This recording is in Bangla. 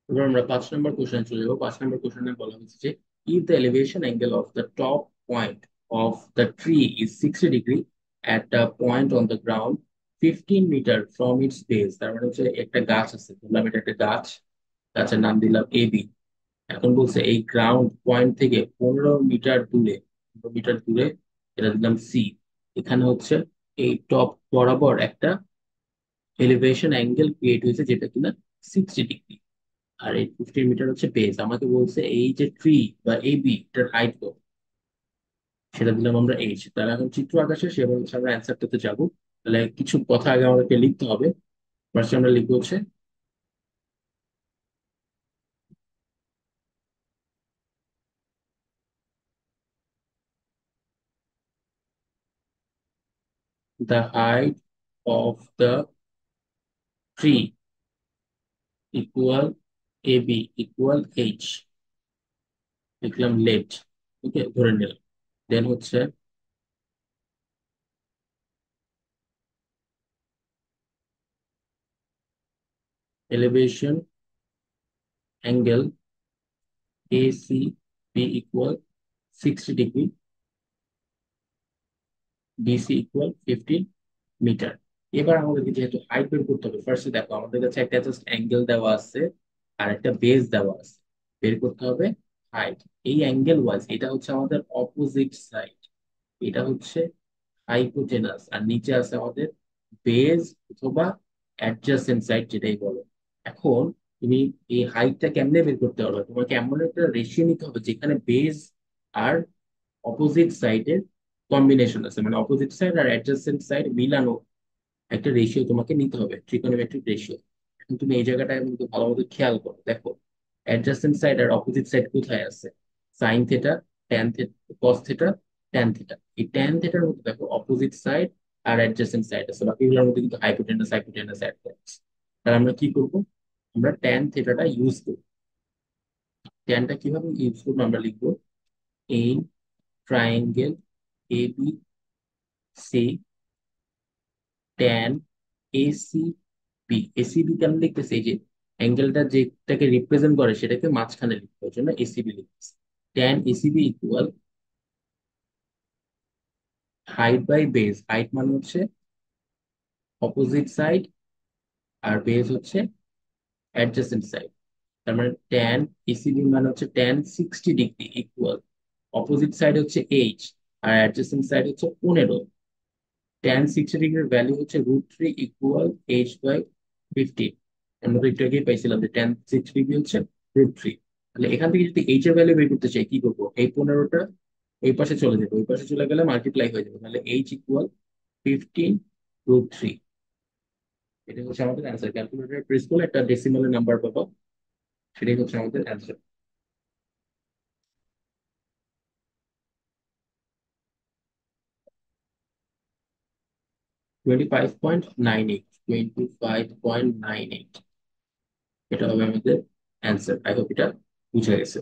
এবার আমরা 5 নম্বর কোশ্চেন চলে যাবো। 5 নম্বর কোশ্চেনে বলা হচ্ছে যে if the elevation angle of the top point of the tree is 60 degree at the point on the ground 15 metre from its base. তার মানে হচ্ছে একটা গাছ আছে, বললাম এটা একটা গাছ, গাছের নাম দিলাম এবি। এখন বলছে এই গ্রাউন্ড পয়েন্ট থেকে 15 মিটার দূরে, 15 মিটার দূরে, এটা দিলাম সি। এখানে হচ্ছে এই টপ বরাবর একটা এলিভেশন অ্যাঙ্গেল ক্রিয়েট হয়েছে যেটা কিনা 60 ডিগ্রি। আর এই 15 মিটার হচ্ছে বেস। আমাকে বলছে এই যে ট্রি বা এই বি এটার হাইট কত, সেটা দিলাম আমরা এইচ। তাহলে এখন চিত্র আঁকা শেষ, এবার হচ্ছে আমরা অ্যান্সারটাতে যাবো। তাহলে কিছু কথা আগে আমাদেরকে লিখতে হবে। ফার্স্টে আমরা লিখবো হচ্ছে the height of the tree equal A B equal H, লিখলাম লেট। ওকে, ধরে নিলাম। দেন হচ্ছে elevation angle A C B equal 60 degree, BC equal 15 metre. এবার আমাদেরকে যেহেতু হাইট বের করতে হবে, ফার্স্টে দেখো আমাদের কাছে একটা জাস্ট অ্যাঙ্গেল দেওয়া আছে আর একটা বেস দেওয়া আছে। বের করতে হবে হাইট। এই অ্যাঙ্গেল ওয়াইজ এটা হচ্ছে আমাদের অপোজিট সাইড, এটা হচ্ছে হাইপোটেনাস, আর নিচে আছে আমাদের বেজ অথবা অ্যাডজাসেন্ট সাইড যেটাই বলো। এখন তুমি এই হাইটটা কেমনে বের করতে পারবে? তোমাকে এমন একটা রেশিও নিতে হবে যেখানে বেজ আর অপোজিট সাইডের কম্বিনেশন আছে, মানে অপোজিট সাইড আর অ্যাডজাসেন্ট সাইড মিলানো একটা রেশিও তোমাকে নিতে হবে, ট্রিকোনোমেট্রিক রেশিও। এখন তুমি এই জায়গাটা কিন্তু ভালো মতো খেয়াল করো, দেখো অ্যাডজাসেন্ট সাইড আর অপোজিট সাইড কোথায় আছে। Sine theta, tan theta, cos theta, tan theta. এই ট্যান থেটার মধ্যে দেখো অপোজিট সাইড আর অ্যাডজাসেন্ট সাইড আছে, বাকিগুলোর মধ্যে কিন্তু হাইপোটেনাস হাইপোটেনাস অ্যাড আছে। তাহলে আমরা কি করব? আমরা ট্যান থেটাটা ইউজ করব। ট্যানটা কিভাবে ইউজ করবো? আমরা লিখবো এই triangle A B C tan AC B. AC B কেন লিখতেছে? এই যে অ্যাঙ্গেলটা যেটাকে রিপ্রেজেন্ট করে সেটাকে মাঝখানে লিখতে হয়, জন্য এসিবি লিখতেছে। Tan ACB equal height by base. Height মানে হচ্ছে অপোজিট সাইড আর বেস হচ্ছে অ্যাডজেসেন্ট সাইড। তার মানে ট্যান এসিবি মানে হচ্ছে tan 60 degree equal opposite side হচ্ছে এইচ আর অ্যাডজেসেন্ট সাইড হচ্ছে 15। ট্যান 60 ডিগ্রির ভ্যালু হচ্ছে √3 ইকুয়াল এইচ বাই 15। আমরা তো একটু আগেই পাইছিলাম যে ট্যান 60 ডিগ্রি হচ্ছে √3। তাহলে এখান থেকে যদি এইচ এর ভ্যালু বের করতে চাই কি করবো? এই 15টা এই পাশে চলে যাবে, ওই পাশে চলে গেলে মাল্টিপ্লাই হয়ে যাবে, তাহলে এইচ ইকুয়াল 15 √3। এটা হচ্ছে আমাদের অ্যান্সার। ক্যালকুলেটর প্রেস করলে একটা ডেসিমালের নাম্বার পাবো, সেটাই হচ্ছে আমাদের অ্যান্সার। 25.98, 25.98 এটা হবে আমাদের অ্যান্সার। আই হোপ এটা বুঝা গেছে।